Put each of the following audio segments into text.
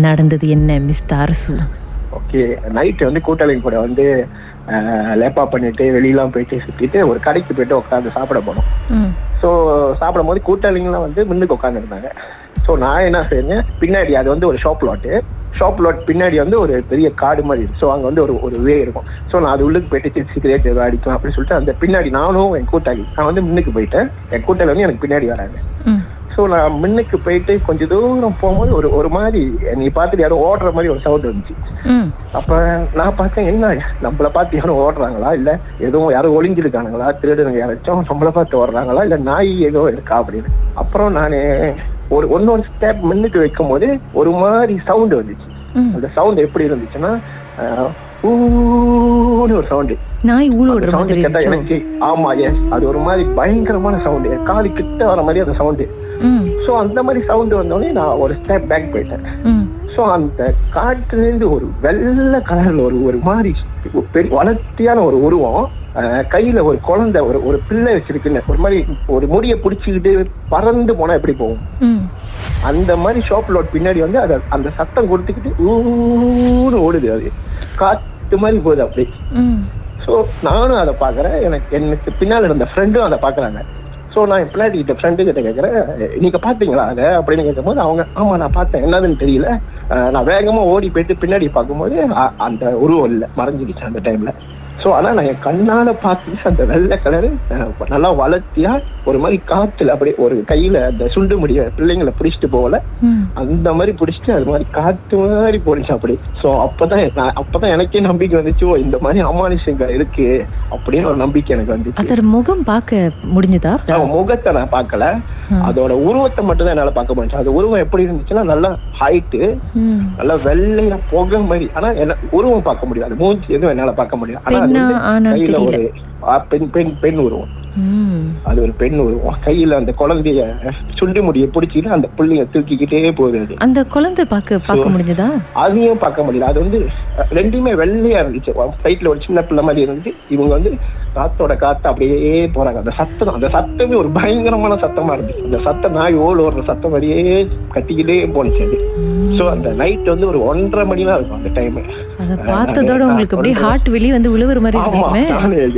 நடந்தது என்ன மிஸ்டர் அரசு? ஓகே, நைட்டு வந்து கூட்டாளிங்க கூட வந்து லேப்பா பண்ணிட்டு வெளியெல்லாம் போயிட்டு சுற்றிட்டு ஒரு கடைக்கு போயிட்டு உட்காந்து சாப்பிட போனோம். ஸோ சாப்பிடும் போது கூட்டாளிங்கெல்லாம் வந்து முன்னுக்கு உட்காந்துருந்தாங்க. ஸோ நான் என்ன செய்யறேன், பின்னாடி அது வந்து ஒரு ஷாப் லாட் பின்னாடி வந்து ஒரு பெரிய காடு மாதிரி இருக்கு. ஸோ அங்கே வந்து ஒரு வே இருக்கும். ஸோ நான் அது உள்ளுக்கு போயிட்டு சிகரெட் ஏதோ அடிக்கலாம் அப்படின்னு சொல்லிட்டு அந்த பின்னாடி நானும் என் கூட்டாளி நான் வந்து முன்னுக்கு போயிட்டேன். என் கூட்டாளி வந்து எனக்கு பின்னாடி வராங்க. ஸோ நான் முன்னுக்கு போயிட்டு கொஞ்சம் தூரம் போகும்போது ஒரு மாதிரி நீ பார்த்துட்டு யாரும் ஓடுற மாதிரி ஒரு சவுண்ட் வந்துச்சு. அப்ப நான் பார்த்தேன், என்ன நம்மளை பார்த்து யாரும் ஓடுறாங்களா, இல்ல எதுவும் யாரும் ஒளிஞ்சிருக்கானுங்களா, திருடுங்க யாராச்சும் நம்மளை பார்த்து ஓடுறாங்களா, இல்ல நாய் ஏதோ இருக்கா அப்படின்னு. அப்புறம் நான் ஒன்னொரு ஸ்டெப் முன்னுக்கு வைக்கும் போது ஒரு மாதிரி சவுண்ட் வந்துச்சு. அந்த சவுண்ட் எப்படி இருந்துச்சுன்னா ஒரு சவுண்டு, நாய் ஊழோட மாதிரி எனக்கு. ஆமா, எஸ், அது ஒரு மாதிரி பயங்கரமான சவுண்டு, காலு கிட்ட வர மாதிரி அந்த சவுண்டு. சோ அந்த மாதிரி சவுண்ட் வந்தோடனே நான் ஒரு ஸ்டெப் பேக் போயிட்டேன். சோ அந்த காட்டுலேருந்து ஒரு வெள்ளை கலர்ல ஒரு மாதிரி வளர்த்தியான ஒரு உருவம், கையில ஒரு குழந்தை ஒரு பிள்ளை வச்சிருக்குன்னு ஒரு மாதிரி ஒரு முடியை பிடிச்சிக்கிட்டு பறந்து போனா எப்படி போகும் அந்த மாதிரி ஷாப் லோட் பின்னாடி வந்து அந்த சத்தம் கொடுத்துக்கிட்டு ஊன்னு ஓடுது. அது காத்து மாதிரி போகுது அப்படி. ஸோ நானும் அதை பாக்குறேன், எனக்கு பின்னால் இருந்த ஃப்ரெண்டும் அதை பாக்குறாங்க. ஸோ நான் என் பிள்ளாடி கிட்ட ஃப்ரெண்டு கிட்ட கேட்குறேன், நீங்க பாத்தீங்களா அதை அப்படின்னு கேட்கும்போது அவங்க ஆமா நான் பார்த்தேன், என்னதுன்னு தெரியல. நான் வேகமா ஓடி போயிட்டு பின்னாடி பார்க்கும்போது அந்த உருவம் இல்லை, மறைஞ்சிக்கிச்சு அந்த டைம்ல. ஸோ ஆனா நான் என் கண்ணால பார்த்துட்டு அந்த வெள்ளை கலரு நல்லா வளர்த்தியா ஒரு மாதிரி காத்துல அப்படி ஒரு கையில அந்த சுண்டு முடிய பிள்ளைங்களை பிடிச்சிட்டு போகல, அந்த மாதிரி பிடிச்சிட்டு அது மாதிரி காத்து மாதிரி போனிச்சு அப்படி. ஸோ அப்பதான் எனக்கே நம்பிக்கை வந்துச்சு, இந்த மாதிரி அமானுஷங்கள் இருக்கு அப்படின்னு ஒரு நம்பிக்கை எனக்கு வந்துச்சு. அதோட முகம் பார்க்க முடிஞ்சதா? முகத்தை நான் பார்க்கல, அதோட உருவத்தை மட்டும் தான் என்னால பார்க்க முடிஞ்சு. அது உருவம் எப்படி இருந்துச்சுன்னா நல்லா ஹைட்டு, நல்லா வெள்ளையா புகை மாதிரி. ஆனா உருவம் பார்க்க முடியாது, அது மூஞ்சி எதுவும் என்னால பார்க்க முடியாது. ஆனா கையில ஒரு பெண் உருவம், அது ஒரு பெண் உருவம் கையில அந்த குழந்தைய சுண்டி முடிய பிடிச்சிட்டு அந்த புள்ளைய தூக்கிக்கிட்டே போகுது. அந்த குழந்தை பார்க்க முடிஞ்சதா? அதையும் பார்க்க முடியல. அது வந்து ரெண்டுமே வெள்ளையா இருந்துச்சு, சைட்ல ஒரு சின்ன பிள்ளை மாதிரி இருந்துச்சு. இவங்க வந்து காத்தோட காத்து அப்படியே போறாங்க. அந்த சத்தமே ஒரு பயங்கரமான சத்தமா இருந்துச்சு. அந்த சத்தம் நாய் ஓடுற சத்தம் மாதிரியே கட்டிக்கிட்டே போனுச்சு அது. சோ அந்த நைட் வந்து ஒரு 1:30 மணிலாம் இருக்கும் அந்த டைம். அத பார்த்ததோட உங்களுக்கு அப்படியே ஹார்ட் வெளிய வந்து விழுவுற மாதிரி இருந்துமே.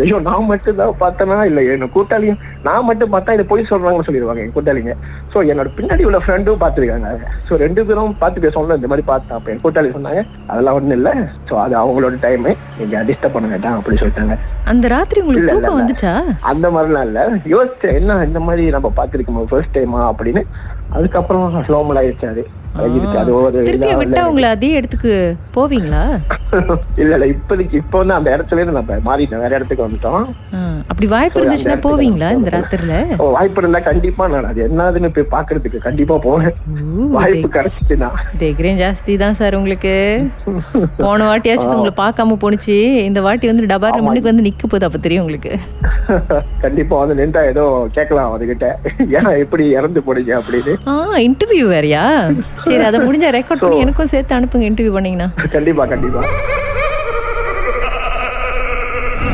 ஐயோ நான் மட்டும் தான் பார்த்தனா இல்ல என்ன கூட்டாளியும் நான் மட்டும் பார்த்தா இதை போய் சொல்றாங்கன்னு சொல்லிடுவாங்க என் கூட்டாளிங்க. சோ என்னோட பின்னாடி உள்ள ஃப்ரெண்டும் பார்த்துருக்காங்க. சோ 2 பேரும் பார்த்து பேசணும் இந்த மாதிரி பார்த்தா. அப்ப என் கூட்டாளி சொன்னாங்க அதெல்லாம் ஒண்ணும் இல்ல, சோ அது அவங்களோட டைம், நீங்க டிஸ்டர்ப் பண்ண வேண்டாம் அப்படி சொல்லிட்டாங்க. அந்த ராத்திரி உங்களுக்கு தூக்கம் வந்துச்சா? அந்த மாதிரிலாம் இல்ல, யோசிச்சேன் என்ன இந்த மாதிரி நம்ம பார்த்திருக்கோம் ஃபர்ஸ்ட் டைமா அப்படின்னு. அதுக்கப்புறம் நார்மல் ஆயிடுச்சு. அது திருப்பி விட்டா உங்களை அதே இடத்துக்கு போவீங்களா? இல்ல இப்போதைக்கு இப்போ வந்து அந்த இடத்துல இருந்து நம்ம மாறிட்டோம், வேற இடத்துக்கு வந்துட்டோம். அப்படி வாய்ப்பு இருந்துச்சுன்னா போவீங்களா இந்த ராத்திரில? வாய்ப்பு இருந்தா கண்டிப்பா நான் அது என்னதுன்னு போய் பாக்குறதுக்கு கண்டிப்பா போவேன். வாய்ப்பு கிடைச்சிச்சுன்னா. தைரியம் ஜாஸ்தி தான் சார் உங்களுக்கு. போன வாட்டியாச்சும் உங்களை பார்க்காம போனுச்சு, இந்த வாட்டி வந்து டபார் முன்னுக்கு வந்து நிக்க போகுது. அப்ப தெரியும் உங்களுக்கு. கண்டிப்பா வந்து நின்றா ஏதோ கேட்கலாம் அதுகிட்ட, ஏன்னா எப்படி இறந்து போனீங்க அப்படின்னு. இன்டர்வியூ வேறயா? சரி, அதை முடிஞ்ச ரெக்கார்ட் பண்ணி எனக்கும் சேர்த்து அனுப்புங்க இன்டர்வியூ பண்ணீங்கன்னா. கண்டிப்பா கண்டிப்பா.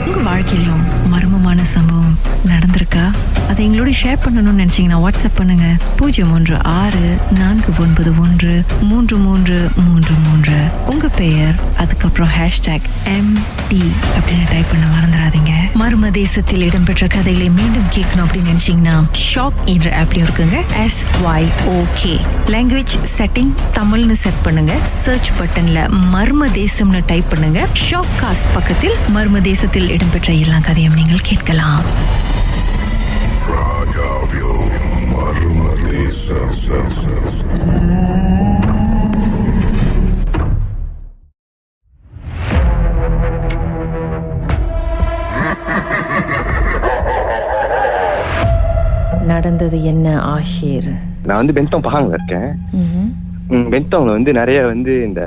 உங்க வாழ்க்கையிலும் மர்மமான சம்பவம் நடந்திருக்கா? அதை எங்களோட ஷேர் பண்ணணும்னு நினைச்சீங்கன்னா வாட்ஸ்அப் பண்ணுங்க 016-493-3333. உங்க பெயர் அதுக்கப்புறம் #MT அப்படின்னு டைப் பண்ண மறந்துடாதீங்க. மர்ம தேசத்தில் இடம்பெற்ற கதைகளை மீண்டும் கேட்கணும் அப்படின்னு நினைச்சீங்கன்னா ஷாக் என்ற ஆப்லயும் இருக்குங்க. SYOK லாங்குவேஜ் செட்டிங் தமிழ்னு செட் பண்ணுங்க. சர்ச் பட்டன்ல மர்ம தேசம்னு டைப் பண்ணுங்க. ஷாக் காஸ்ட் பக்கத்தில் மர்ம தேசத்தில் இடம்பெற்ற எல்லா கதையும் நீங்கள் கேட்கலாம். நடந்தது என்ன ஆஷிர்? நான் வந்து பென்தோங் பஹாங்ல இருக்கேன். பென்தோங்ல வந்து நிறைய வந்து இந்த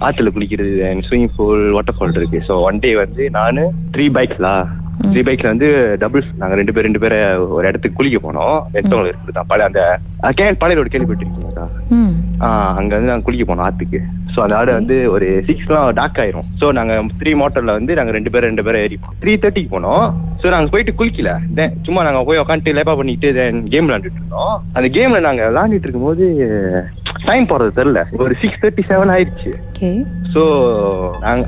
ஆத்துல குளிக்கிறது, ஸ்விமிங் பூல், வாட்டர் ஃபால் இருக்கு. ஸோ ஒன் டே வந்து நானு 3 பைக்ல வந்து டபுள்ஸ், நாங்க 2 பேரை ஒரு இடத்துக்கு குளிக்க போனோம். பென்தோங்ல இருக்குதான் பழைய அந்த பழைய ரோடு கேள்விப்பட்டிருக்கீங்களா? அங்க வந்து நாங்க குளிக்க போனோம் ஆத்துக்கு. ஸோ அந்த ஆடு வந்து ஒரு 6 டார்க் ஆயிரும். ஸோ நாங்க 3 மோட்டர்ல வந்து நாங்க 2 பேரை ஏறிப்போம். 3:30 போனோம். ஸோ நாங்க போயிட்டு குளிக்கல, சும்மா நாங்க போய் உட்காந்துட்டு லேப்பா பண்ணிட்டு கேம் விளையாண்டுட்டு இருந்தோம். அந்த கேம்ல நாங்க விளையாண்டுட்டு இருக்கும்போது டைம் போறது தெரியல. ஒரு 6:37 ஆயிடுச்சு. சோ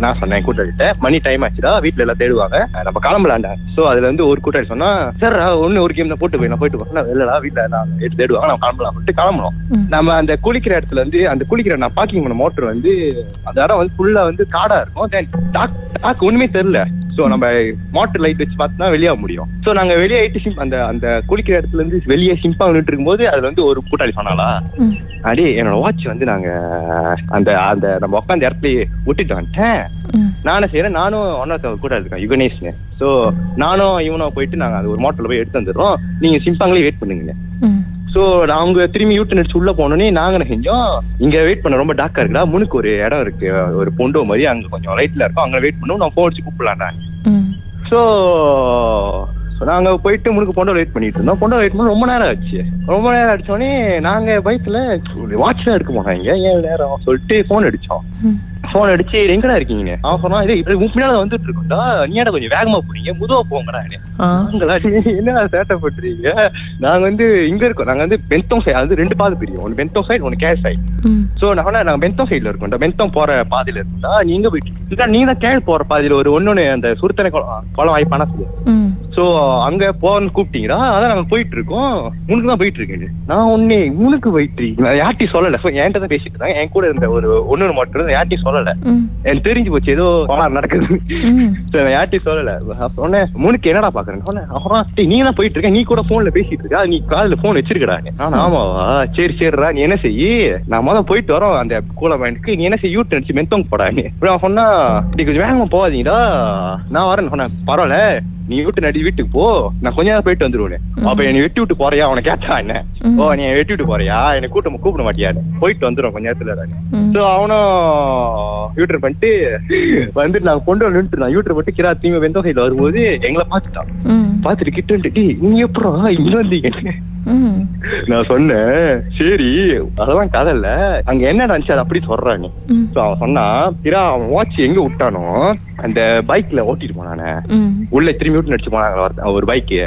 நான் சொன்னேன் கூட்டாளிட்ட, மணி டைம் ஆச்சுடா, வீட்டுல எல்லாம் தேடுவாங்க, நம்ம கிளம்பலாண்டா. சோ அதுல வந்து ஒரு கூட்டாளி சொன்னா, சார் ஒரு கேம் தான் போயிட்டு போறேன். இல்லடா வீட்டுல நான் தேடுவாங்க, நம்ம கிளம்பலாம் சொல்லிட்டு கிளம்பணும். நம்ம அந்த குளிக்கிற இடத்துல வந்து அந்த குளிக்கிற நான் பார்க்கிங் பண்ண மோட்டர் வந்து அந்த இடம் வந்து ஃபுல்லா வந்து காடா இருக்கும். ஒண்ணுமே தெரியல. சோ நம்ம மோட்டர் லைட் வச்சு பார்த்தா வெளியாக முடியும். சோ நாங்க வெளியாயிட்டு அந்த அந்த குளிக்கிற இடத்துல இருந்து வெளியே சிம்பா நின்று இருக்கும்போது அதுல வந்து ஒரு கூட்டாளி சொன்னாலா, அடே என்னோட வாட்ச் வந்து நாங்க அந்த அந்த நம்ம உட்காந்த இடத்துலயே விட்டுட்டு வந்துட்டேன். நானும் செய்யறேன், நானும் ஒன்னாத்த கூட்டாளி இருக்கேன் யுகனேஷ்னு. சோ நானும் இவனும் போயிட்டு நாங்க அது ஒரு மோட்டர்ல போய் எடுத்து வந்துடுறோம், நீங்க சிம்பாங்களே வெயிட் பண்ணுங்க. சோ அவங்க திரும்பி யூட்டன் அடிச்சு உள்ள போனோடனே நாங்க என்ன செஞ்சோம், இங்க வெயிட் பண்ண ரொம்ப டார்க்கா இருக்குடா, முனுக்கு ஒரு இடம் இருக்கு, ஒரு பொண்டோ மாதிரி, அங்க கொஞ்சம் லைட்ல இருக்கும், அங்க வெயிட் பண்ணுவோம், நான் போன் அடிச்சு கூப்பிடலாம்டா. சோ நாங்க போயிட்டு முனுக்கு பொண்டோ வெயிட் பண்ணிட்டு இருந்தோம். பொண்டோ வெயிட் பண்ண ரொம்ப நேரம் ஆச்சு. ரொம்ப நேரம் அடிச்சோடனே நாங்க பைக்ல வாட்ச் தான் எடுக்க போனாங்க, ஏன் நேரம் சொல்லிட்டு போன் அடிச்சோம். போன் அடிச்சு எங்கடா இருக்கீங்க, அவன் சொன்னா இது முன்னாடி வந்துட்டு இருக்கோம்டா, நீ ஏடா கொஞ்சம் வேகமா போறீங்க, முதுவா போங்கடா. என்ன சேட்டை பண்றீங்க, நாங்க வந்து இங்க இருக்கோம், நாங்க வந்து பென்தோங் சைடு, அது 2 பாதை பிரியும், ஒன்னு பென்தோங் சைடு ஒன்னு கேல் சைடு. சோ நாங்க பென்தோங் சைடுல இருக்கோம்டா, பென்தோங் போற பாதையில இருக்கோம்டா, நீ எங்க போயிட்டு நீங்க தான் கேள் போற பாதையில ஒரு ஒன்னொன்னு அந்த சுருத்தனை குளம் வாய்ப்பானா சொல்லு. சோ அங்க போன்னு கூப்பிட்டீங்களா, அதான் நாங்க போயிட்டு இருக்கோம், உனக்கு தான் போயிட்டு இருக்கேன். நான் ஒன்னே உனக்கு போயிட்டு இருக்கீங்க, யார்ட்டையும் சொல்லல, என்கிட்ட தான் பேசிட்டு இருக்காங்க, என் கூட இருந்த ஒரு ஒன்னு மட்டும் யார்ட்டையும் சொல்லல, எனக்கு தெரிஞ்சு போச்சு ஏதோ நடக்குது. யார்ட்டையும் சொல்லல. சொன்னேன் முனுக்கு என்னடா பாக்குறேன், அப்புறம் நீ தான் போயிட்டு இருக்க, நீ கூட போன்ல பேசிட்டு இருக்கா, நீ காதுல போன் வச்சிருக்கடா. நான் ஆமாவா, சரி சரிடா, நீ என்ன செய்யி, நான் முதல்ல போயிட்டு வரோம் அந்த கூல பாயிண்ட்க்கு, நீ என்ன செய்ய யூட் அடிச்சு மென்தோங்க போடாங்க. சொன்னா கொஞ்சம் வேகமா போவாதீங்கடா, நான் வரேன்னு சொன்னேன். பரவாயில்ல, நீ வீட்டு நடி வீட்டுக்கு போ, நான் கொஞ்ச நேரம் போயிட்டு வந்துருவேன். அப்ப என்னை வெட்டி விட்டு போறியா, அவனை கேட்டா என்ன, ஓ நீ வெட்டி விட்டு போறியா, என்னை கூப்பிட மாட்டியாரு, போயிட்டு வந்துடும் கொஞ்ச நேரத்துல. சோ அவனும் யூட்டர் பண்ணிட்டு வந்துட்டு நாங்க கொண்டு நின்றுட்டு இருந்தான். யூட்டர் பண்ணிட்டு கிரா தீமை வெந்தோ சைட்ல வரும்போது எங்களை பாத்துட்டான். பாத்துட்டு கிட்ட நீங்க எப்பறம் இங்க வந்தீங்க, நான் சொன்னேன் சரி அதெல்லாம் கதை இல்ல, அங்க என்ன நடந்துச்சு அதை அப்படி சொல்றாங்க. அவன் சொன்னா கிரா அவன் வாட்ச் எங்க விட்டானோ அந்த பைக்ல ஓட்டிட்டு போனானே, உள்ள திரும்பி விட்டு நடிச்சு போனாங்க ஒரு பைக்கு.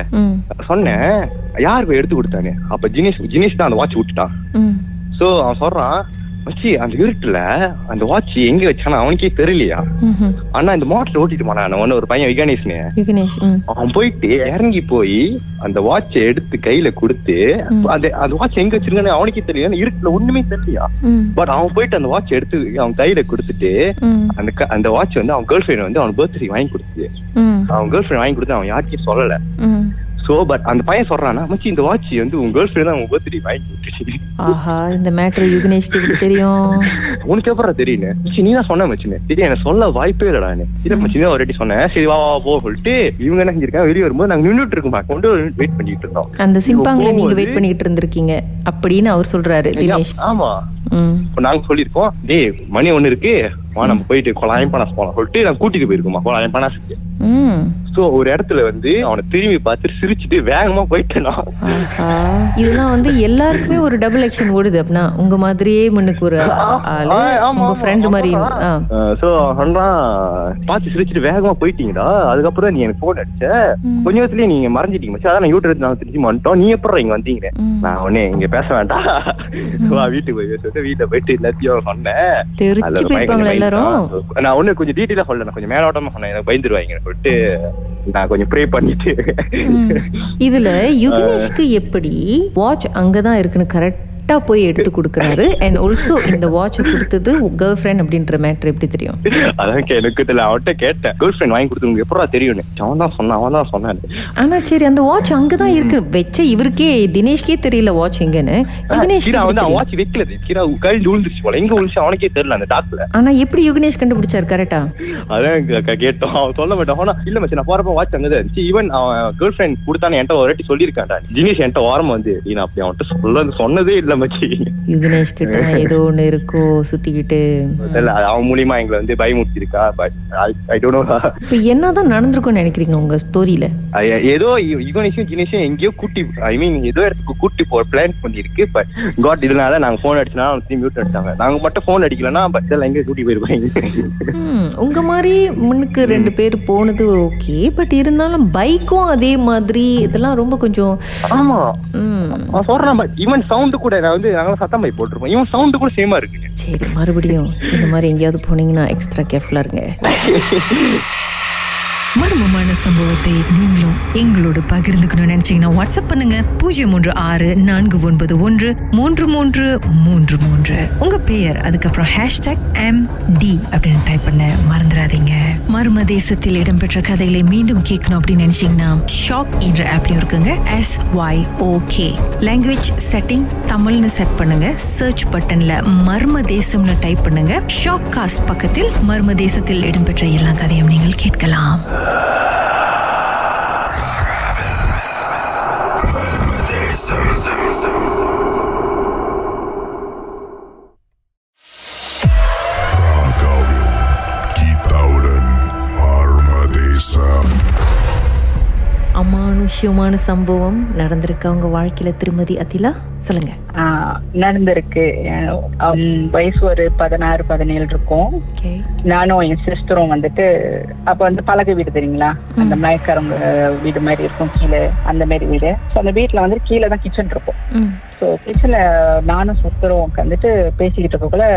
சொன்னேன் யாரு போய் எடுத்து கொடுத்தானே, அப்ப ஜினேஷ் தான் அந்த வாட்ச் விட்டுட்டான். சோ அவன் சொல்றான், வச்சு அந்த இருட்டுல அந்த வாட்ச் எங்க வச்சானா அவனுக்கே தெரியலையா, ஆனா இந்த மோட்டர் ஓட்டிட்டு போனான் ஒரு பையன் விகனேஷ்னு. அவன் போயிட்டு இறங்கி போய் அந்த வாட்ச எடுத்து கையில கொடுத்து, அந்த வாட்ச் எங்க வச்சிருக்கானு அவனுக்கே தெரியல, இருட்டுல ஒண்ணுமே தெரியலையா. பட் அவன் போயிட்டு அந்த வாட்ச் எடுத்து அவன் கையில கொடுத்துட்டு, அந்த வாட்ச் வந்து அவன் கேர்ள் ஃபிரெண்ட் வந்து அவன் பர்த்டே வாங்கி கொடுத்து, அவன் கேர்ள் ஃபிரெண்ட் வாங்கி கொடுத்து அவன் யாருக்கும் சொல்லல. சோ பட் அந்த பையன் சொல்றானா, மச்சி இந்த வாட்ச் வந்து உங்க கேர்ள் ஃபிரெண்ட் தான் உங்க பர்த்டே வாங்கி கொடுத்துச்சு. ஆஹா, இந்த மேட்டர் யுகனேஷ்க்கு எப்படி தெரியும்? உனக்கு எப்பறம் தெரியுங்க, நீ தான் சொன்ன மச்சினு. சரி எனக்கு சொல்ல வாய்ப்பே இல்லடா, இல்ல மச்சி தான் ஆல்ரெடி சொன்னேன், சரி வா போ சொல்லிட்டு இவங்க என்ன செஞ்சிருக்காங்க, வெளியே வரும்போது நாங்க நின்றுட்டு இருக்கோம், கொண்டு வெயிட் பண்ணிட்டு இருந்தோம். அந்த சிம்பாங்ல நீங்க வெயிட் பண்ணிட்டு இருந்திருக்கீங்க அப்படின்னு அவர் சொல்றாரு தினேஷ். ஆமா, நாங்க சொல்லிருக்கோம், டேய் மணி 1 இருக்கு, வா நம்ம போயிட்டு கொலாயம் பனாஸ் போலாம் சொல்லிட்டு நாங்க கூட்டிட்டு போயிருக்கோமா கொலாயம் பனாஸுக்கு. சோ ஒரு இடத்துல வந்து அவனை திரும்பி பார்த்து சிரிச்சுட்டு வேகமா போயிட்டேனா. இதெல்லாம் வந்து எல்லாருக்குமே ஒரு டபுள் ஆக்ஷன் ஓடுது அப்படின்னா, உங்க மாதிரியே முன்னுக்கு ஒரு ஆளு உங்க ஃப்ரெண்ட் மாதிரி. சோ சொல்றான், பார்த்து சிரிச்சுட்டு வேகமா போயிட்டீங்கடா, அதுக்கப்புறம் நீ எனக்கு போன் அடிச்ச, கொஞ்ச நேரத்துலயே நீங்க மறைஞ்சிட்டீங்க மச்சி, அதான் நான் யூடியூப் நாங்க திருச்சி வந்துட்டோம், நீ எப்பறம் இங்க வந்தீங்க. நான் உடனே இங்க பேச வேண்டாம், வா வீட்டுக்கு போய் சொல்லிட்டு வீட்டுல போயிட்டு எல்லாத்தையும் சொன்னேன். நான் ஒண்ணு கொஞ்சம் டீட்டெயிலா சொல்லல, கொஞ்சம் மேலோட்டமா சொன்னேன், எனக்கு பயந்துருவாங்க சொல்லிட்டு நான் கொஞ்சம் ப்ரே பண்ணிட்டு. இதுல யுகனேஷ்க்கு எப்படி வாட்ச் அங்கதான் இருக்குன்னு கரெக்டா போய் எடுத்து கொடுக்கறாரு, அண்ட் ஆல்சோ இந்த வாட்ச் கொடுத்தது கேர்ள் ஃப்ரெண்ட் அப்படின்ற மேட்டர் எப்படி தெரியும்? அதான் எனக்கு தெரியல, அவன்கிட்ட கேட்டேன் கேர்ள் ஃப்ரெண்ட் வாங்கி கொடுத்து எப்படா தெரியும், அவன் தான் சொன்னான். ஆனா சரி அந்த வாட்ச் அங்கதான் இருக்கு வச்ச இவருக்கே தினேஷ்கே தெரியல வாட்ச் எங்கன்னு. யுகனேஷ் வாட்ச் வைக்கல, கையில் விழுந்துருச்சு போல, எங்க விழுந்துச்சு அவனுக்கே தெரியல அந்த டாக்ல. ஆனா எப்படி யுகனேஷ் கண்டுபிடிச்சாரு கரெக்டா? அதான் கேட்டோம், அவன் சொல்ல மாட்டான். ஆனா இல்ல மச்சி நான் போறப்ப வாட்ச் அங்கதான் இருந்துச்சு, ஈவன் அவன் கேர்ள் ஃப்ரெண்ட் கொடுத்தானு என்கிட்ட ஒரு வாட்டி சொல்லியிருக்கான்டா. தினேஷ் என்கிட்ட ஓரமா வந்து நான் அப்படி அவன்கிட்ட சொன்னதே இல்ல மச்சி, யுகனேஷ் கிட்ட ஏதோ ஒண்ணு இருக்கோ சுத்திக்கிட்டு, அவன் மூலியமா எங்களை வந்து பயமுறுத்தி இருக்கா. ஐ டோன்ட் நோ இப்ப என்னதான் நடந்திருக்கும்னு நினைக்கிறீங்க உங்க ஸ்டோரியில? ஏதோ யுகனேஷும் ஜினேஷும் எங்கேயோ கூட்டி, ஐ மீன் ஏதோ இடத்துக்கு கூட்டி போற பிளான் பண்ணிருக்கு. பட் காட் இதனால நாங்க போன் அடிச்சனா திரும்பி மியூட் அடிச்சாங்க, நாங்க மட்டும் போன் அடிக்கலன்னா பட் இதெல்லாம் எங்க கூட்டி போயிருப்பாங்க. உங்க மாதிரி முன்னுக்கு 2 பேர் போனது ஓகே, பட் இருந்தாலும் பைக்கும் அதே மாதிரி இதெல்லாம் ரொம்ப கொஞ்சம். ஆமா சொல்றேன், பட் ஈவன் சவுண்ட் கூட நான் வந்து நாங்களும் சத்தம் பை போட்டிருப்போம். இவன் சவுண்டு கூட சேமா இருக்கு. சரி, மறுபடியும் இந்த மாதிரி எங்கேயாவது போனீங்கன்னா எக்ஸ்ட்ரா கேர்ஃபுல்லா இருங்க. மர்மமான சம்பவத்தை நீங்களும் எங்களோடு பகிர்ந்துக்கணும்னு நினைச்சீங்கன்னா வாட்ஸ்அப் பண்ணுங்க 0364333333. உங்க பெயர் அதுக்கப்புறம் #MD அப்படின்னு டைப் பண்ண மறந்துடாதீங்க. மர்ம தேசத்தில் இடம்பெற்ற கதைகளை மீண்டும் கேட்கணும் அப்படின்னு நினைச்சீங்கன்னா ஷாக் என்ற ஆப்லயும் இருக்குங்க. SYOK லாங்குவேஜ் செட்டிங் தமிழ்னு செட் பண்ணுங்க. சர்ச் பட்டன்ல மர்ம தேசம்னு டைப் பண்ணுங்க. ஷாக் காஸ்ட் பக்கத்தில் மர்ம தேசத்தில் இடம்பெற்ற எல்லா கதையும் நீங்கள் கேட்கலாம். அமானுஷ்யமான சம்பவம் நடந்திருக்கு அவங்க வாழ்க்கையில. திருமதி அதிலா சொல்லுங்க. நடந்திருக்கு. வயசு ஒரு 16-17 இருக்கும். நானும் என் சிஸ்டரும் வந்துட்டு அப்ப வந்து பழக வீடு தெரியுங்களா, அந்த மயக்காரங்க வீடு மாதிரி இருக்கும் கீழே, அந்த மாதிரி வீடு. ஸோ அந்த வீட்டுல வந்து கீழே தான் கிச்சன் இருக்கும். ஸோ கிச்சன்ல நானும் சிஸ்டரும் உட்காந்துட்டு பேசிக்கிட்டு இருக்கக்குள்ள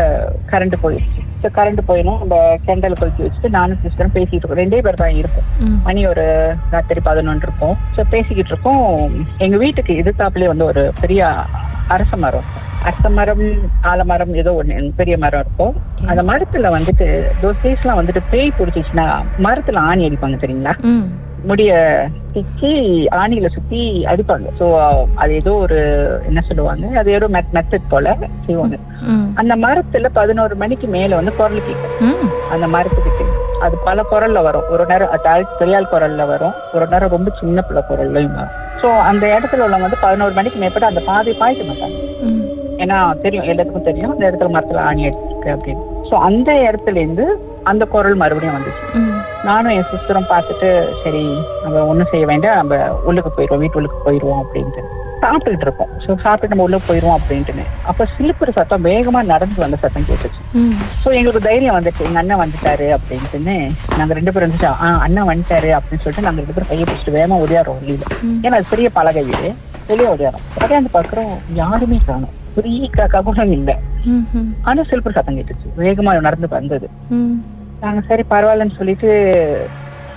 கரண்ட் போயிடுச்சு. ஸோ கரண்ட் போயிடும், நம்ம கேண்டல் கொளுத்தி வச்சுட்டு நானும் சிஸ்டரும் பேசிக்கிட்டு இருக்கோம். 2 பேர் தான் இருக்கும். மணி ஒரு ராத்திரி 11 இருக்கும். ஸோ பேசிக்கிட்டு இருக்கோம். எங்க வீட்டுக்கு எதிர்த்தாப்புலயே வந்து ஒரு பெரிய அரச மரம் ஆலமரம் ஏதோ ஒண்ணு பெரிய மரம் இருக்கும். அந்த மரத்துல வந்துட்டு டேஸ்லாம் வந்துட்டு பேய் பிடிச்சிச்சுன்னா மரத்துல ஆணி அடிப்பாங்க தெரியுங்களா, முடிய பிச்சு ஆணியில சுத்தி அடிப்பாங்க. சோ அது ஏதோ ஒரு என்ன சொல்லுவாங்க, அது ஏதோ மெத்தட் போல செய்வாங்க. அந்த மரத்துல 11 மணிக்கு மேல வந்து குரல் கேட்கும். அந்த மரத்துக்கிட்ட அது பல குரல்ல வரும். ஒரு நேரம் பெரியாள் குரல்ல வரும், ஒரு நேரம் ரொம்ப சின்ன பிள்ளை குரல்லையும் வரும். சோ அந்த இடத்துல உள்ளவங்க வந்து 11 மணிக்கு மேற்பட்டு அந்த பாதை பாய்க்க மாட்டாங்க. ஏன்னா தெரியும், எல்லாத்துக்கும் தெரியும் அந்த இடத்துல மரத்துல ஆணி அடிச்சிருக்கு அப்படின்னு. சோ அந்த இடத்துல இருந்து அந்த குரல் மறுபடியும் வந்துச்சு. நானும் என் சிஸ்டரும் பார்த்துட்டு சரி நம்ம ஒண்ணும் செய்ய வேண்டாம், நம்ம உள்ளுக்கு போயிடுவோம், வீட்டு உள்ளுக்கு போயிடுவோம் அப்படின்ட்டு சாப்பிட்டுக்கிட்டு இருக்கோம். ஸோ சாப்பிட்டு நம்ம உள்ள போயிடுவோம் அப்படின்ட்டுன்னு அப்ப சிலுப்புற சத்தம் வேகமா நடந்து வந்த சத்தம் கேட்டுச்சு. ஸோ எங்களுக்கு தைரியம் வந்துட்டு எங்க அண்ணன் வந்துட்டாரு அப்படின்ட்டுன்னு நாங்க 2 பேரும் வந்துட்டு அண்ணன் வந்துட்டாரு அப்படின்னு சொல்லிட்டு நாங்க 2 பேரும் கையை பிடிச்சிட்டு வேகமா ஒடியாடுறோம் வெளியில. ஏன்னா அது பெரிய பலகை வீடு, வெளியே ஒடியாடுறோம். உடையாந்து பாக்குறோம் யாருமே காணும், பெரிய காக்கா கூட இல்லை. ஆனா சிலுப்புற சத்தம் கேட்டுச்சு, வேகமா நடந்து வந்தது. நாங்க சரி பரவாயில்லன்னு சொல்லிட்டு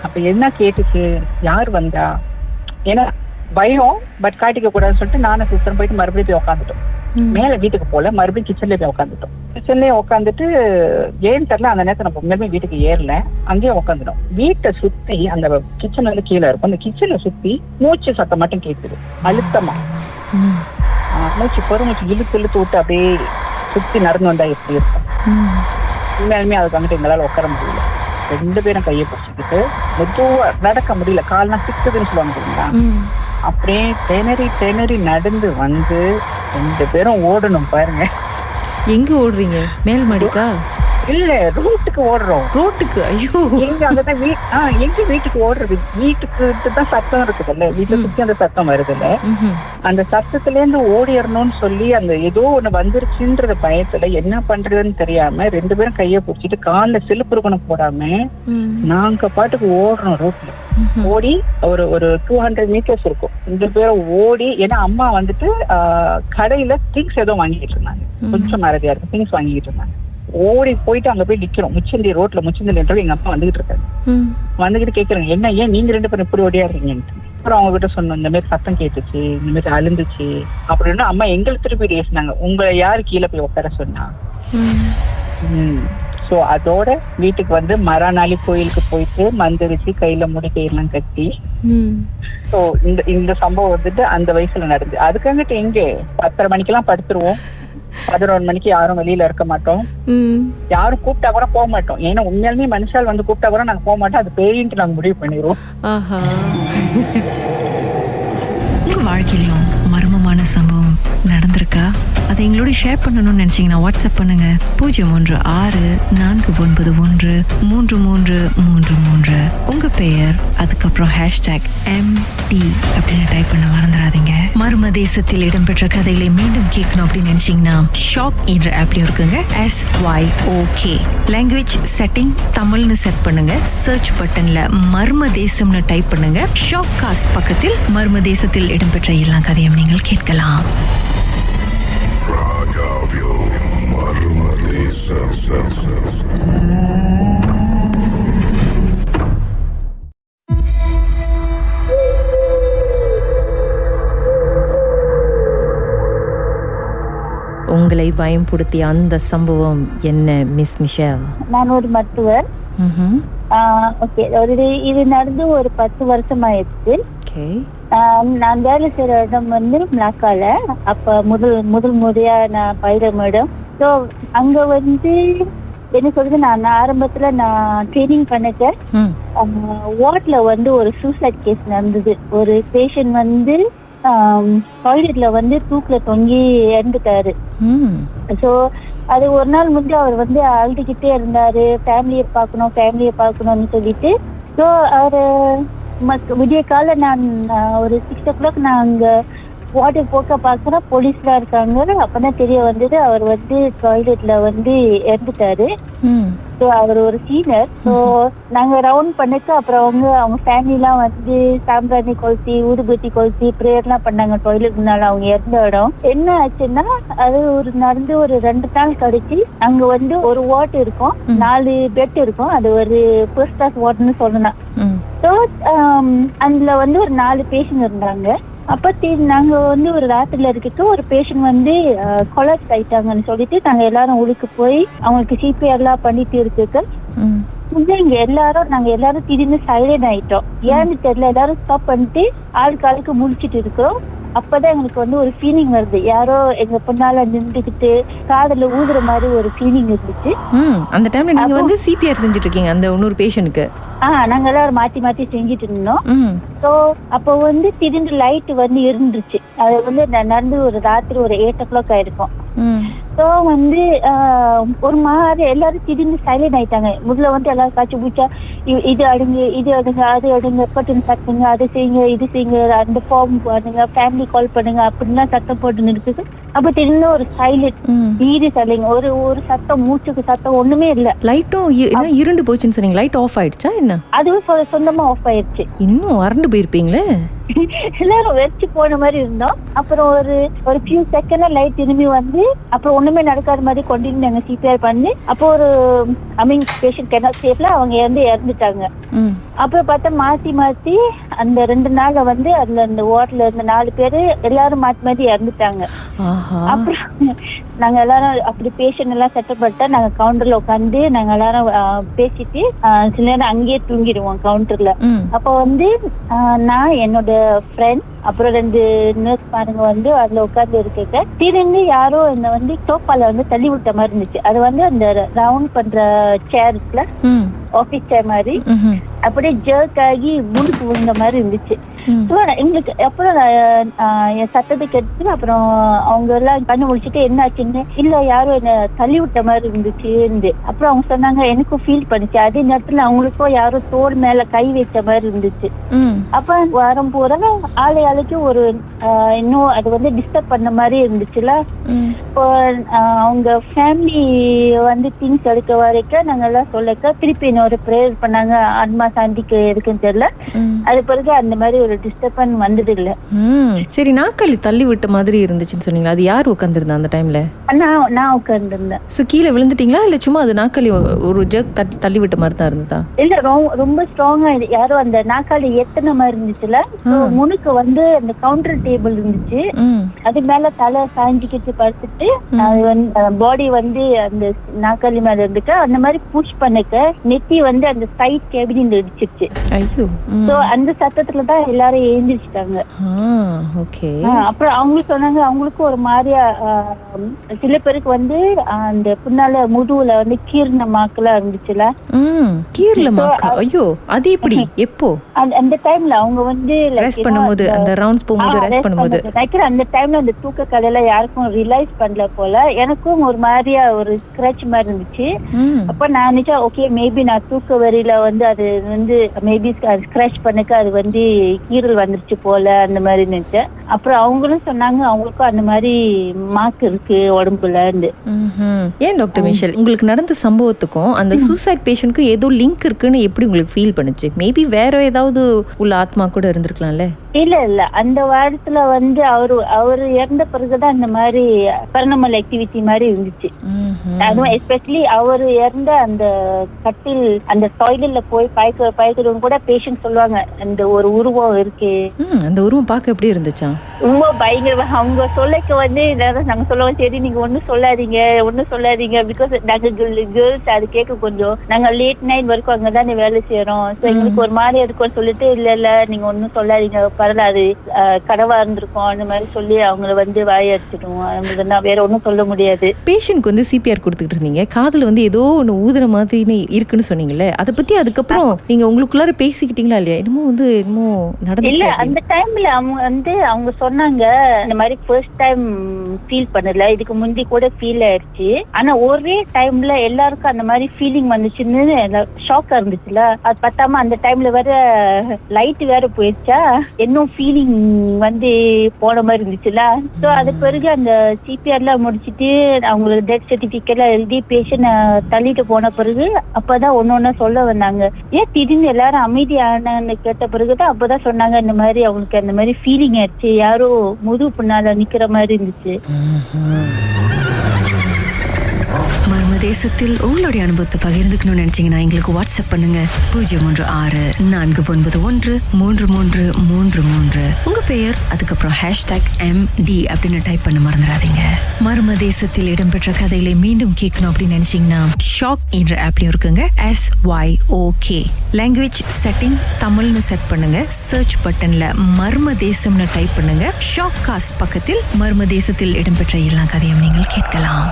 அப்ப என்ன கேட்டுச்சு, யார் வந்தா, ஏன்னா பயம் பட் காட்டிக்க கூடாதுன்னு சொல்லிட்டு நானும் சிஸ்டர் போயிட்டு மறுபடியும் போய் உட்காந்துட்டோம். மேல வீட்டுக்கு போல மறுபடியும் கிச்சன்லயே போய் உட்காந்துட்டோம். கிச்சன்லயே உட்காந்துட்டு ஏன்னு தெரியல, அந்த நேரத்தை நம்ம உண்மையுமே வீட்டுக்கு ஏறல, அங்கேயே உட்காந்துட்டோம். வீட்டை சுத்தி அந்த கிச்சன் வந்து கீழே இருக்கும், அந்த கிச்சனை சுத்தி மூச்சு சத்தம் மட்டும் கேட்குது அழுத்தமா. மூச்சு பெருமூச்சு இழுத்து விட்டு அப்படியே சுத்தி நடந்து வந்தா எப்படி இருக்கும். உண்மையாலுமே அதுக்கு வந்துட்டு எங்களால உட்கார முடியல. 2 பேரும் கையை பிடிச்சிக்கிட்டு மெதுவா நடக்க முடியல, கால்னா சிக்குதுன்னு சொல்லுவாங்க தெரியுங்களா, அப்படியே திணறி நடந்து வந்து 2 பேரும் ஓடணும் பாருங்க. எங்க ஓடுறீங்க? மேல் மாடிக்கா? இல்ல, ரோட்டுக்கு ஓடுறோம். ரோட்டுக்கு? ஐயோ, எங்க அங்கதான் எங்க வீட்டுக்கு ஓடுறது, வீட்டுக்கு தான் சத்தம் இருக்குதுல்ல, வீட்டுல சுத்தி அந்த சத்தம் வருதுல்ல, அந்த சத்தத்துல இருந்து ஓடிடணும்னு சொல்லி அந்த ஏதோ ஒண்ணு வந்துருச்சுன்ற பயத்துல என்ன பண்றதுன்னு தெரியாம 2 பேரும் கைய பிடிச்சிட்டு கால்ல சிலுப்புருக்கணும் போடாம நாங்க பாட்டுக்கு ஓடுறோம் ரோட்ல. ஓடி ஒரு 200 மீட்டர்ஸ் இருக்கும். 2 பேரும் ஓடி, ஏன்னா அம்மா வந்துட்டு கடையில திங்ஸ் ஏதோ வாங்கிட்டு இருந்தாங்க, கொஞ்சம் மறதியா இருக்கு, திங்ஸ் வாங்கிட்டு இருந்தாங்க. ஓடி போயிட்டு அங்க போய் நிக்கிறோம், முச்சந்தி நின்று எங்க அப்பா வந்துகிட்டு இருக்காரு. வந்துகிட்டு கேக்குறாங்க, என்ன ஏன் நீங்க 2 பேரும் இப்படி ஓடியாடுறீங்கன்னு. அப்புறம் அவங்க கிட்ட சொன்னோம், இந்த மாதிரி சத்தம் கேட்டுச்சு, இந்த மாதிரி அழுந்துச்சு அப்படின்னு. அம்மா எங்களுக்கு திருப்பி பேசினாங்க, உங்களை யாரு கீழே போய் உட்கார சொன்னா. சோ அதோட வீட்டுக்கு வந்து மறுநாளி கோயிலுக்கு போயிட்டு மந்திரிச்சு கையில முடி கயிறுலாம் கட்டி. சோ இந்த சம்பவம் வந்துட்டு அந்த வயசுல நடந்து. அதுக்காகட்டு எங்க 10:30 மணிக்கெல்லாம் படுத்துருவோம், 11 மணிக்கு யாரும் வெளியில இருக்க மாட்டோம், யாரும் கூப்பிட்டா கூட போக மாட்டோம். ஏன்னா உண்மையாலுமே மனுஷால் வந்து கூப்பிட்டா கூட நாங்க போக மாட்டோம், அது பேயின்ட்டு நாங்க முடிவு பண்ணிடுவோம். உங்க வாழ்க்கையிலும் மர்மமான சம்பவம் நடந்திருக்கா? அதை எங்களோட ஷேர் பண்ணணும்னு நினைச்சீங்கன்னா வாட்ஸ்அப் பண்ணுங்க 0364333333. உங்க பெயர் அதுக்கப்புறம் #MD அப்படின்னு டைப் பண்ண மறந்துடாதீங்க. மர்ம தேசத்தில் இடம்பெற்ற கதைகளை மீண்டும் கேட்கணும் அப்படின்னு நினைச்சீங்கன்னா ஷாக் என்ற ஆப்லயும் இருக்குங்க. SYOK லாங்குவேஜ் செட்டிங் தமிழ்னு செட் பண்ணுங்க. சர்ச் பட்டன்ல மர்ம தேசம்னு டைப் பண்ணுங்க. ஷாக் காஸ்ட் பக்கத்தில் மர்ம தேசத்தில் இடம்பெற்ற எல்லா கதையும் நீங்கள் கேட்கலாம். உங்களை பயம்படுத்திய அந்த சம்பவம் என்ன மிஸ் மிஷேல்? நான் ஒரு மருத்துவர். ஓகே, இது நடந்து ஒரு 10 வருஷம் ஆயிடுச்சு. நான் வேலை செய்யற இடம் வந்து மலாக்கால. அப்ப முதல் முறையா நான் பயிர இடம். ஸோ அங்க வந்து என்ன சொல்றது, நான் ஆரம்பத்துல நான் ட்ரைனிங் பண்ணிட்டேன். வார்ட்ல வந்து ஒரு சூசைட் கேஸ் நடந்தது. ஒரு பேஷண்ட் வந்து டாய்லெட்ல வந்து தூக்குல தொங்கி இறந்துட்டாரு. ஸோ அது ஒரு நாள் வந்து அவர் வந்து அழுதுகிட்டே இருந்தாரு, ஃபேமிலியை பார்க்கணும்னு சொல்லிட்டு. ஸோ அவரு விடிய கால நான் ஒரு 6 o'clock நான் அங்க வாட்டர் போக்க பார்க்குறேன், போலீஸ்லாம் இருக்காங்க. அப்பதான் தெரிய வந்தது அவர் வந்து டாய்லெட்ல வந்து இறந்துட்டாரு. ஸோ அவர் ஒரு சீனியர். ஸோ நாங்க ரவுண்ட் பண்ணிட்டு அப்புறம் அவங்க ஃபேமிலிலாம் வந்து சாம்பிராணி கொளுத்தி ஊதுபத்தி கொளுத்தி ப்ரேயர்லாம் பண்ணாங்க டாய்லெட் முன்னால அவங்க இறந்த இடம். என்ன ஆச்சுன்னா அது நடந்து ஒரு 2 நாள் கழிச்சு அங்க வந்து ஒரு வார்டு இருக்கும், 4 பெட் இருக்கும். அது ஒரு ஃபர்ஸ்ட் கிளாஸ் வார்டுன்னு சொல்லலாம். ஸோ அதுல வந்து ஒரு 4 பேஷண்ட் இருந்தாங்க. அப்ப நாங்க வந்து ஒரு ராத்திரில இருக்க ஒரு பேஷண்ட் வந்து கொலாப்ஸ் ஆயிட்டாங்கன்னு சொல்லிட்டு நாங்க எல்லாரும் உள்ளுக்கு போய் அவங்களுக்கு சிபிஆர் எல்லாம் பண்ணிட்டு இருக்கு. நாங்க எல்லாரும் திடீர்னு சைலண்ட் ஆயிட்டோம். ஏன்னு தெரியல, எல்லாரும் ஸ்டாப் பண்ணிட்டு ஆளுக்கு முடிச்சிட்டு இருக்கிறோம். அப்பதான் எங்களுக்கு வந்து ஒரு ஃபீலிங் வருது, யாரோ எங்க பொண்ணால நின்றுகிட்டு காதல ஊதுற மாதிரி ஒரு ஃபீலிங் இருந்துச்சு. அந்த டைம்ல நீங்க வந்து சிபிஆர் செஞ்சுட்டு இருக்கீங்க அந்த இன்னொரு பேஷண்ட்க்கு? நாங்க எல்லாரும் மாத்தி செஞ்சுட்டு இருந்தோம். ஸோ அப்போ வந்து திடீர்னு லைட் வந்து இருந்துச்சு. அது வந்து நடந்து ஒரு ராத்திரி ஒரு 8 o'clock ஆயிருக்கும். ஸோ வந்து ஒரு மாதிரி எல்லாரும் திடீர்னு சைலண்ட் ஆயிட்டாங்க. முதல்ல வந்து எல்லாரும் காய்ச்சி பூச்சா இது அடுங்க அது அடுங்க பட்டுன்னு சட்டுங்க, அது செய்யுங்க இது செய்யுங்க, அந்த ஃபார்ம் பண்ணுங்க, ஃபேமிலி கால் பண்ணுங்க அப்படின்லாம் சத்தம் போட்டு நிறுத்துது. அப்ப திடீர்னு ஒரு சைலண்ட் வீடு சைலண்ட், ஒரு சத்தம் மூச்சுக்கு சத்தம் ஒண்ணுமே இல்ல. லைட்டும் இருண்டு போச்சுன்னு சொன்னீங்க, லைட் ஆஃப் ஆயிடுச்சா என்ன? அதுவும் சொந்தமா ஆஃப் ஆயிடுச்சு. இன்னும் அரண்டு போயிருப்பீங்களே. எல்லாரும் வெறிச்சு போன மாதிரி இருந்தோம். அப்புறம் ஒரு ஃபியூ செகண்ட்ல லைட் திரும்பி வந்து அப்புறம் ஒண்ணுமே நடக்காத மாதிரி கொண்டிருந்து நாங்க சிபிஆர் பண்ணி அப்போ ஒரு பேஷண்ட் கெனாட் சேஃப்ல அவங்க இறந்துட்டாங்க. அப்புறம் பார்த்தா மாத்தி அந்த 2 நாள்ல வந்து அதுல அந்த வார்ட்ல இருந்த 4 பேரு எல்லாரும் மாத்தி இறந்துட்டாங்க. அப்புறம் நாங்க எல்லாரும் அப்படி பேஷண்ட் எல்லாம் செட்டப் பண்ணிட்டா நாங்க கவுண்டர்ல உட்காந்து நாங்க எல்லாரும் பேசிட்டு சில நேரம் அங்கேயே தூங்கிடுவோம் கவுண்டர்ல. அப்ப வந்து நான் என்னோட ஃப்ரெண்ட் அப்புறம் 2 நர்ஸ் பாருங்க வந்து அதுல உட்கார்ந்து இருக்க திடீர்னு யாரோ என்ன வந்து சோஃபால வந்து தள்ளி விட்ட மாதிரி இருந்துச்சு. அது வந்து அந்த ரவுண்ட் பண்ற சேர் இருக்குல்ல, ஆபீஸ் சேர் மாதிரி, அப்படியே ஜர்க் ஆகி முழுக்கு விழுந்த மாதிரி இருந்துச்சு. எங்களுக்கு அப்புறம் என் சத்தத்துக்கு எடுத்து அப்புறம் அவங்க எல்லாம் கண்ணு முடிச்சுட்டு என்ன ஆச்சுன்னு, இல்ல யாரும் என்ன தள்ளி விட்ட மாதிரி இருந்துச்சு. அப்புறம் அவங்க சொன்னாங்க எனக்கும் ஃபீல் பண்ணிச்சு. அதே நேரத்துல அவங்களுக்கும் யாரும் தோல் மேல கை வச்ச மாதிரி இருந்துச்சு. அப்ப வாரம் பூரா ஆளைக்கு ஒரு இன்னும் அது வந்து டிஸ்டர்ப் பண்ண மாதிரி இருந்துச்சுல. இப்போ அவங்க ஃபேமிலி வந்து திங்ஸ் எடுக்க வரைக்கும் நாங்க எல்லாம் சொல்லக்க திருப்பி இன்னொரு ப்ரேயர் பண்ணாங்க, ஆன்மா சாந்திக்கு எதுக்குன்னு தெரியல. அது பிறகு அந்த மாதிரி ஒரு டிஸ்டர்பன்ஸ் வந்தது இல்ல. சரி, நாக்காளி தள்ளி விட்ட மாதிரி இருந்துச்சுன்னு சொன்னீங்களா, அது யார் உட்கார்ந்திருந்தா அந்த டைம்ல? நான் உட்கார்ந்திருந்தேன். சோ கீழே விழுந்துட்டீங்களா இல்ல சும்மா அது நாக்காளி ஒரு ஜர்க் தள்ளி விட்ட மாதிரி தான் இருந்ததா? இல்ல, ரொம்ப ஸ்ட்ராங்கா யாரோ அந்த நாக்காளி எத்தனை மாதிரி இருந்துச்சுல. முனுக்கு வந்து அந்த கவுண்டர் டேபிள் இருந்துச்சு, அது மேல தலை சாஞ்சிக்கிட்டு படுத்துட்டு அது வந்து பாடி வந்து அந்த நாக்காளி மேல இருந்துட்டு அந்த மாதிரி புஷ் பண்ணக்க நெத்தி வந்து அந்த சைட் கேபின் இடிச்சிருச்சு. ஐயோ. சோ அந்த சத்தத்துலதான் எல்லாரும் எழுந்திரிச்சிட்டாங்க. அப்புறம் அவங்க சொன்னாங்க அவங்களுக்கும் ஒரு மாதிரியா சில பேருக்கு வந்து அந்த பின்னால முதுகுல வந்து கீர்ன மாக்கெல்லாம் இருந்துச்சுல. கீர்ல மாக்கா? ஐயோ, அது எப்படி எப்போ? அந்த டைம்ல அவங்க வந்து ரெஸ்ட் பண்ணும்போது, அந்த ரவுண்ட்ஸ் போகும்போது ரெஸ்ட் பண்ணும்போது நினைக்கிறேன் அந்த டைம்ல அந்த தூக்க கலையில யாருக்கும் ரிலைஸ் பண்ணல போல. எனக்கும் ஒரு மாதிரியா ஒரு ஸ்கிராச் மாதிரி இருந்துச்சு. அப்ப நான் நினைச்சேன் ஓகே மேபி நான் தூக்க வரியில வந்து அது வந்து மேபி ஸ்கிராச் பண்ணக்க அது வந்து கீரல் வந்துருச்சு போல அந்த மாதிரி நினைச்சேன். அப்புறம் அவங்களும் சொன்னாங்க அவங்களுக்கும் அந்த மாதிரி மார்க் இருக்கு உடம்புல இருந்து. ஏன் டாக்டர் மிஷேல், உங்களுக்கு நடந்த சம்பவத்துக்கும் அந்த சூசைட் பேஷண்ட்க்கும் ஏதோ லிங்க் இருக்குன்னு எப்படி உங்களுக்கு ஃபீல் பண்ணுச்சு? மேபி வேற ஏதாவது உள்ள ஆத்மா கூட இருந்திருக்கலாம்ல? இல்ல அந்த வாரத்துல வந்து அவரு இறந்த பிறகுதான் இந்த மாதிரி பரநார்மல் ஆக்டிவிட்டி மாதிரி இருந்துச்சு. அதுவும் எஸ்பெஷலி அவரு இறந்த அந்த கட்டில் அந்த டாய்லெட்ல போய் பாய்க்கிறவங்க கூட பேஷண்ட் சொல்லுவாங்க அந்த ஒரு உருவம் இருக்கு. அந்த உருவம் பார்க்க எப்படி இருந்துச்சா? ரொம்ப பயங்கரமா. அவங்க சொல்லிக்க வந்து நாங்க சொல்லுவோம், சரி நீங்க ஒண்ணும் சொல்லாதீங்க பிகாஸ் நாங்க கேர்ள்ஸ் அது கேட்க கொஞ்சம் நாங்க லேட் நைட் வரைக்கும் அங்கதான் வேலை செய்யறோம். சோ எங்களுக்கு ஒரு மாதிரி இருக்கும்னு சொல்லிட்டு இல்ல நீங்க ஒன்னும் சொல்லாதீங்க, பரவாயில்ல கடவா இருந்திருக்கோம் அந்த மாதிரி சொல்லி அவங்களை வந்து வாய அடிச்சிடுவோம். அவங்களுக்கு வேற ஒன்னும் சொல்ல முடியாது. பேஷண்ட்க்கு வந்து சிபிஆர் கொடுத்துட்டு இருந்தீங்க, காதுல வந்து ஏதோ ஒண்ணு ஊதுற மாதிரி இருக்குன்னு சொன்னீங்கல்ல, அதை பத்தி அதுக்கப்புறம் நீங்க உங்களுக்குள்ளார பேசிக்கிட்டீங்களா இல்லையா? என்னமோ நடந்துச்சு இல்ல அந்த டைம்ல அவங்க சொன்னாங்க இந்த மாதிரி ஃபர்ஸ்ட் டைம் ஃபீல் பண்ணல, இதுக்கு முந்தி கூட ஃபீல் ஆயிடுச்சு. ஆனா ஒரே டைம்ல எல்லாருக்கும் அந்த மாதிரி ஃபீலிங் வந்துச்சுன்னு ஷாக்கா இருந்துச்சுல. அது பத்தாம அந்த டைம்ல வேற லைட் வேற போயிடுச்சா, இன்னும் ஃபீலிங் வந்து போன மாதிரி இருந்துச்சுல. சோ அது பிறகு அந்த சிபிஆர்ல முடிச்சிட்டு அவங்களோட டெத் சர்டிபிகேட்ல எழுதி பேஷண்ட் தள்ளிட்டு போன பிறகு அப்பதான் ஒன்னொன்னு சொல்ல வந்தாங்க. ஏன் திடீர்னு எல்லாரும் அமைதியானு கேட்ட பிறகுதான் அப்பதான் சொன்னாங்க இந்த மாதிரி அவங்களுக்கு அந்த மாதிரி ஃபீலிங் ஆயிடுச்சு, யாரோ முதுகு பின்னால நிக்கிற மாதிரி இருந்துச்சு. மர்மதேசத்தில் உங்களுடைய அனுபவத்தை பகிர்ந்துக்கணும்னு நினைச்சீங்கன்னா எங்களுக்கு வாட்ஸ்அப் பண்ணுங்க 016-491-3333. உங்க பெயர் அதுக்கப்புறம் #MD அப்படின்னு டைப் பண்ண மறந்துடாதீங்க. மர்மதேசத்தில் இடம்பெற்ற கதைகளை மீண்டும் கேட்கணும் அப்படின்னு நினைச்சீங்கன்னா ஷாக் என்ற ஆப்லயும் இருக்குங்க. SYOK லாங்குவேஜ் செட்டிங் தமிழ்னு செட் பண்ணுங்க. சர்ச் பட்டன்ல மர்மதேசம்னு டைப் பண்ணுங்க. ஷாக் காஸ்ட் பக்கத்தில் மர்மதேசத்தில் இடம்பெற்ற எல்லா கதையும் நீங்கள் கேட்கலாம்.